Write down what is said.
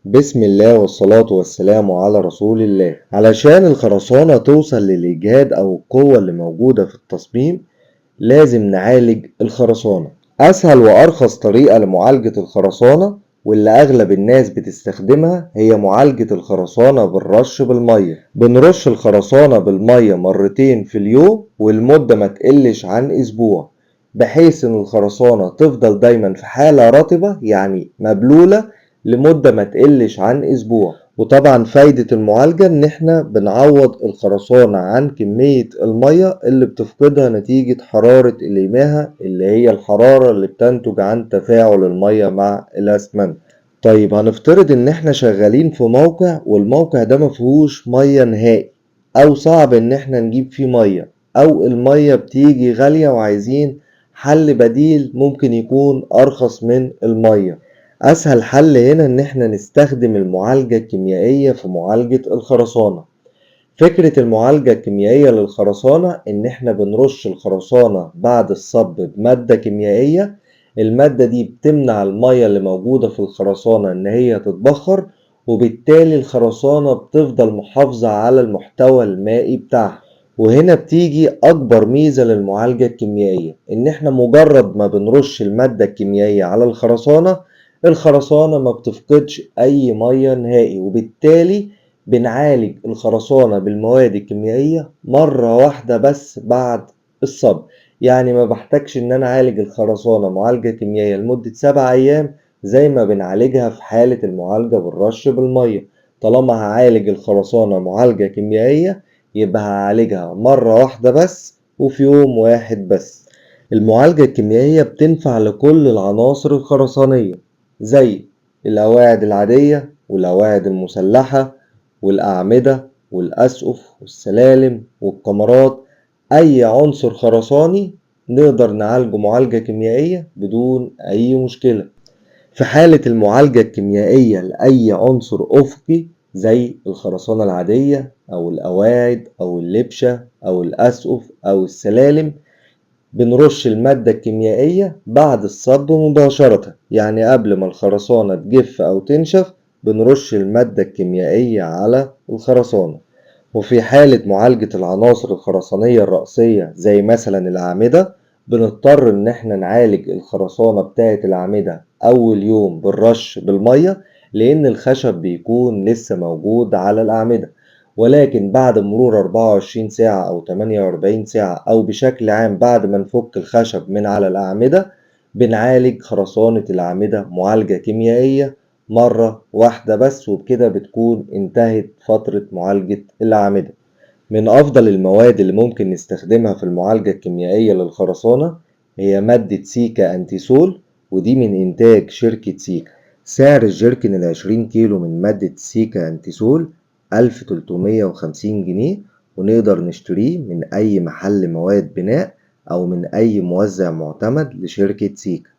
بسم الله والصلاة والسلام على رسول الله. علشان الخرسانة توصل للإجهاد أو القوة اللي موجودة في التصميم لازم نعالج الخرسانة. أسهل وأرخص طريقة لمعالجة الخرسانة واللي أغلب الناس بتستخدمها هي معالجة الخرسانة بالرش بالمية. بنرش الخرسانة بالمية مرتين في اليوم والمدة ما تقلش عن أسبوع، بحيث إن الخرسانة تفضل دايما في حالة رطبة يعني مبلولة لمدة ما تقلش عن أسبوع. وطبعا فايدة المعالجة إن احنا بنعوض الخرسانة عن كمية المية اللي بتفقدها نتيجة حرارة المياه اللي هي الحرارة اللي بتنتج عن تفاعل المية مع الأسمنت. طيب هنفترض إن احنا شغالين في موقع والموقع ده مفيهوش مية نهائي، أو صعب إن احنا نجيب فيه مية، أو المية بتيجي غالية وعايزين حل بديل ممكن يكون أرخص من المية. أسهل حل هنا إن احنا نستخدم المعالجة الكيميائية في معالجة الخرسانة. فكرة المعالجة الكيميائية للخرسانة إن احنا بنرش الخرسانة بعد الصب بمادة كيميائية. المادة دي بتمنع المية اللي موجودة في الخرسانة إن هي تتبخر، وبالتالي الخرسانة بتفضل محافظة على المحتوى المائي بتاعها. وهنا بتيجي أكبر ميزة للمعالجة الكيميائية، إن احنا مجرد ما بنرش المادة الكيميائية على الخرسانة ما بتفقدش أي مية نهائي، وبالتالي بنعالج الخرسانة بالمواد الكيميائية مرة واحدة بس بعد الصب. يعني ما بحتاجش ان انا اعالج الخرسانة معالجة كيميائية لمدة 7 ايام زي ما بنعالجها في حالة المعالجة بالرش بالمية. طالما هعالج الخرسانة معالجة كيميائية يبقى هعالجها مرة واحدة بس وفي يوم واحد بس. المعالجة الكيميائية بتنفع لكل العناصر الخرسانية زي القواعد العادية والقواعد المسلحة والأعمدة والأسقف والسلالم والكمرات. أي عنصر خرساني نقدر نعالجه معالجة كيميائية بدون أي مشكلة. في حالة المعالجة الكيميائية لأي عنصر أفقي زي الخرسانة العادية أو القواعد أو اللبشة أو الأسقف أو السلالم، بنرش المادة الكيميائية بعد الصب مباشرة، يعني قبل ما الخرسانة تجف أو تنشف بنرش المادة الكيميائية على الخرسانة. وفي حالة معالجة العناصر الخرسانية الرئيسية زي مثلا الأعمدة بنضطر إن احنا نعالج الخرسانة بتاعة الأعمدة أول يوم بالرش بالمية، لأن الخشب بيكون لسه موجود على الأعمدة. ولكن بعد مرور 24 ساعة أو 48 ساعة أو بشكل عام بعد ما نفك الخشب من على الأعمدة بنعالج خرسانة الأعمدة معالجة كيميائية مرة واحدة بس، وبكده بتكون انتهت فترة معالجة الأعمدة. من أفضل المواد اللي ممكن نستخدمها في المعالجة الكيميائية للخرسانة هي مادة سيكا أنتيسول، ودي من إنتاج شركة سيكا. سعر الجيركن ال20 كيلو من مادة سيكا أنتيسول 1350 جنيه، ونقدر نشتريه من أي محل مواد بناء أو من أي موزع معتمد لشركة سيكا.